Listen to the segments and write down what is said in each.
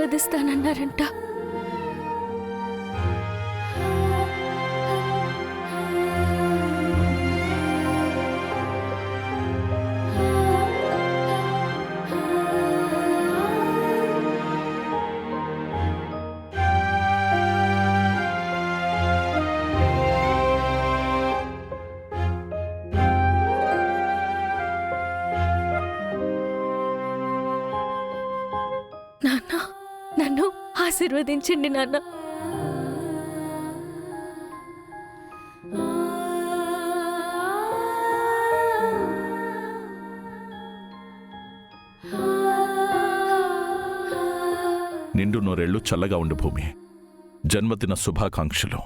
ఆశీర్వదిస్తానన్నారంట. నాన్న, నన్ను ఆశీర్వదించండి నాన్న. నిండు నూరేళ్లు చల్లగా ఉండు భూమి. జన్మదిన శుభాకాంక్షలు.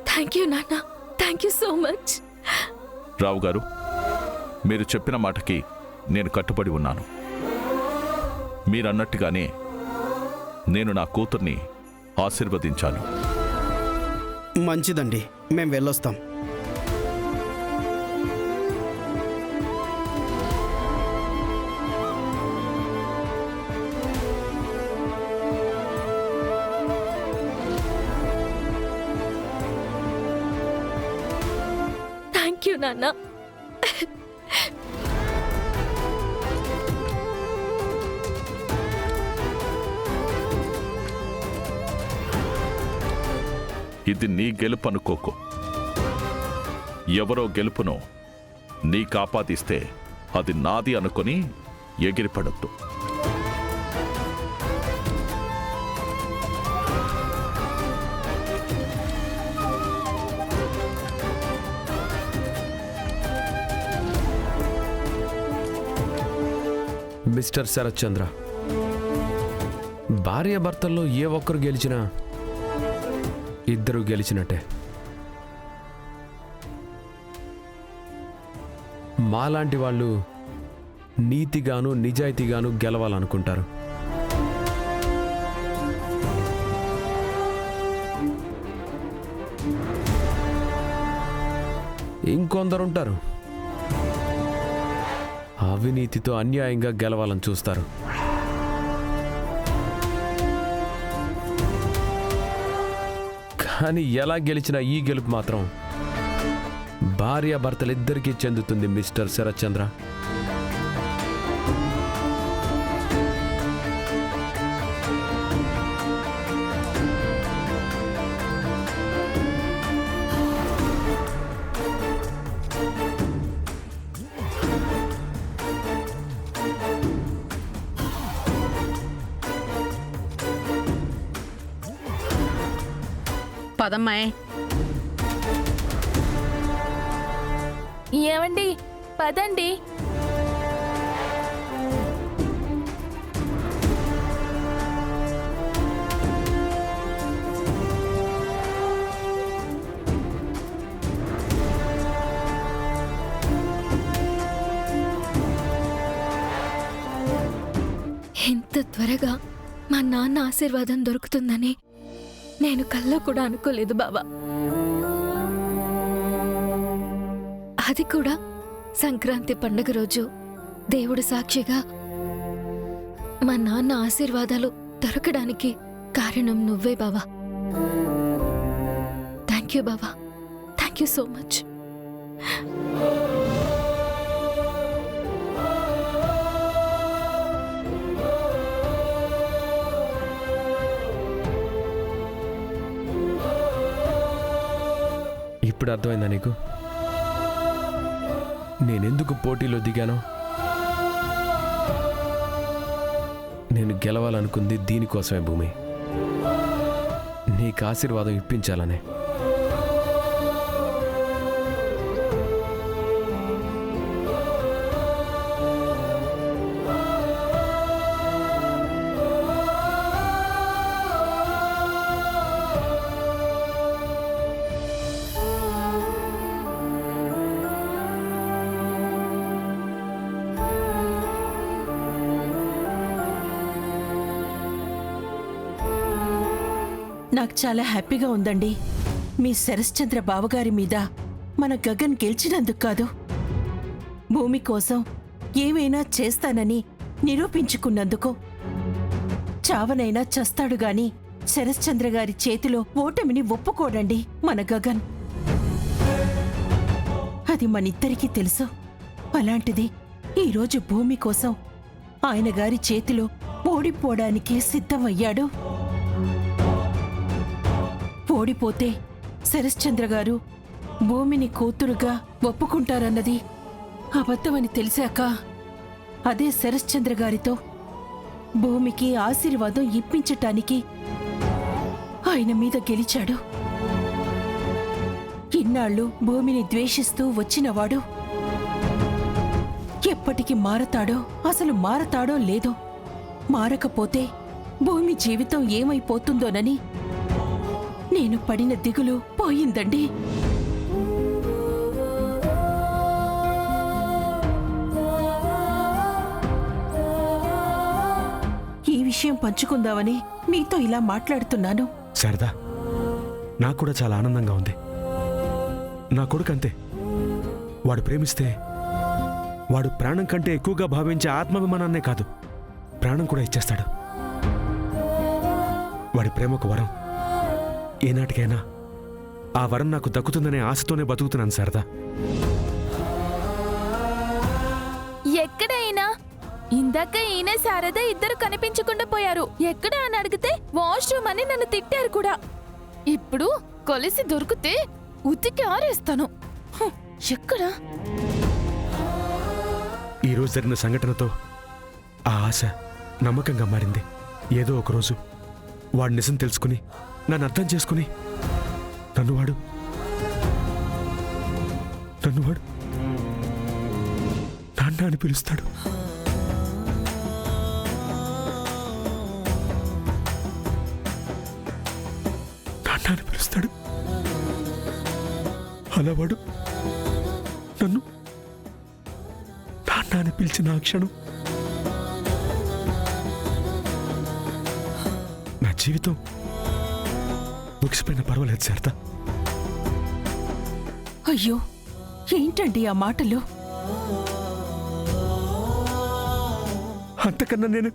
థ్యాంక్ యూ నాన్న, థ్యాంక్ యూ సో మచ్. రావు గారు, మీరు చెప్పిన మాటకి నేను కట్టుబడి ఉన్నాను. మీరన్నట్టుగానే నేను నా కూతుర్ని ఆశీర్వదించాను. మంచిదండి, మేం వెళ్ళొస్తాం. థ్యాంక్ యూ నాన్న. ఇది నీ గెలుపు అనుకోకు. ఎవరో గెలుపును నీ కాపాదిస్తే అది నాది అనుకొని ఎగిరిపడద్దు. మిస్టర్ శరత్ చంద్ర, భార్యాభర్తల్లో ఏ ఒక్కరు గెలిచినా ఇద్దరు గెలిచినట్టే. మాలాంటి వాళ్ళు నీతిగాను నిజాయితీగాను గెలవాలనుకుంటారు. ఇంకొందరుంటారు అవినీతితో అన్యాయంగా గెలవాలని చూస్తారు. కానీ ఎలా గెలిచినా ఈ గెలుపు మాత్రం భార్యాభర్తలిద్దరికీ చెందుతుంది మిస్టర్ శరత్ చంద్ర. పదమ్మాయి. ఏమండి, పదండి. ఇంత త్వరగా మా నాన్న ఆశీర్వాదం దొరుకుతుందని నేను కల్లో కూడా అనుకోలేదు బాబా. అది కూడా సంక్రాంతి పండుగ రోజు దేవుడు సాక్షిగా మా నాన్న ఆశీర్వాదాలు దొరకడానికి కారణం నువ్వే బాబా. థ్యాంక్ యూ బాబా, థ్యాంక్ యూ సో మచ్. ఇప్పుడు అర్థమైందా నీకు నేనెందుకు పోటీలో దిగానో? నేను గెలవాలనుకుంది దీనికోసమే భూమి, నీకు ఆశీర్వాదం ఇప్పించాలనే. నాకు చాలా హ్యాపీగా ఉందండి. మీ శరశ్చంద్ర బావగారి మీద మన గగన్ గెలిచినందుకు కాదు, భూమి కోసం ఏమైనా చేస్తానని నిరూపించుకున్నందుకు. చావనైనా చస్తాడు గాని శరశ్చంద్ర గారి చేతిలో ఓటమిని ఒప్పుకోడండి మన గగన్. అది మనిద్దరికీ తెలుసు. అలాంటిది ఈరోజు భూమి కోసం ఆయన గారి చేతిలో ఓడిపోవడానికి సిద్ధమయ్యాడు. ఓడిపోతే శరశ్చంద్ర గారు భూమిని కూతురుగా ఒప్పుకుంటారన్నది అబద్ధమని తెలిసాక అదే శరశ్చంద్ర గారితో భూమికి ఆశీర్వాదం ఇప్పించటానికి ఆయన మీద గెలిచాడు. ఇన్నాళ్ళు భూమిని ద్వేషిస్తూ వచ్చినవాడు ఎప్పటికి మారతాడో, అసలు మారతాడో లేదో, మారకపోతే భూమి జీవితం ఏమైపోతుందోనని నేను పడిన దిగులు పోయిందండి. ఈ విషయం పంచుకుందామని మీతో ఇలా మాట్లాడుతున్నాను. శారదా, నాకు కూడా చాలా ఆనందంగా ఉంది. నా కొడుకు అంతే. వాడు ప్రేమిస్తే వాడు ప్రాణం కంటే ఎక్కువగా భావించే ఆత్మాభిమానాన్నే కాదు, ప్రాణం కూడా ఇచ్చేస్తాడు. వాడి ప్రేమకు వరం. ఏనాటికైనా ఆ వరం నాకు దక్కుతుందనే ఆశతోనే బతుకుతున్నాను శారదా. ఎక్కడైనా ఇందాక ఈయన శారద ఇద్దరు కనిపించకుండా పోయారు. ఎక్కడ అని అడిగితే వాష్రూమ్ అని నన్ను తిట్టారు కూడా. ఇప్పుడు కొలిసి దొరికితే ఉతికి ఆరేస్తాను. ఎక్కడ? ఈరోజు జరిగిన సంఘటనతో ఆ ఆశ నమ్మకంగా మారింది. ఏదో ఒకరోజు వాడు నిజం తెలుసుకుని, నన్ను అర్థం చేసుకుని నన్ను వాడు నాన్న అని పిలుస్తాడు. నాన్న అని పిలుస్తాడు. అలా వాడు నన్ను నాన్న అని పిలిచిన ఆ క్షణం నా జీవితం ముగిసిపోయినా పర్వాలేదు శారదా. అయ్యో, ఏంటండి ఆ మాటలు? అంతకన్నా నేను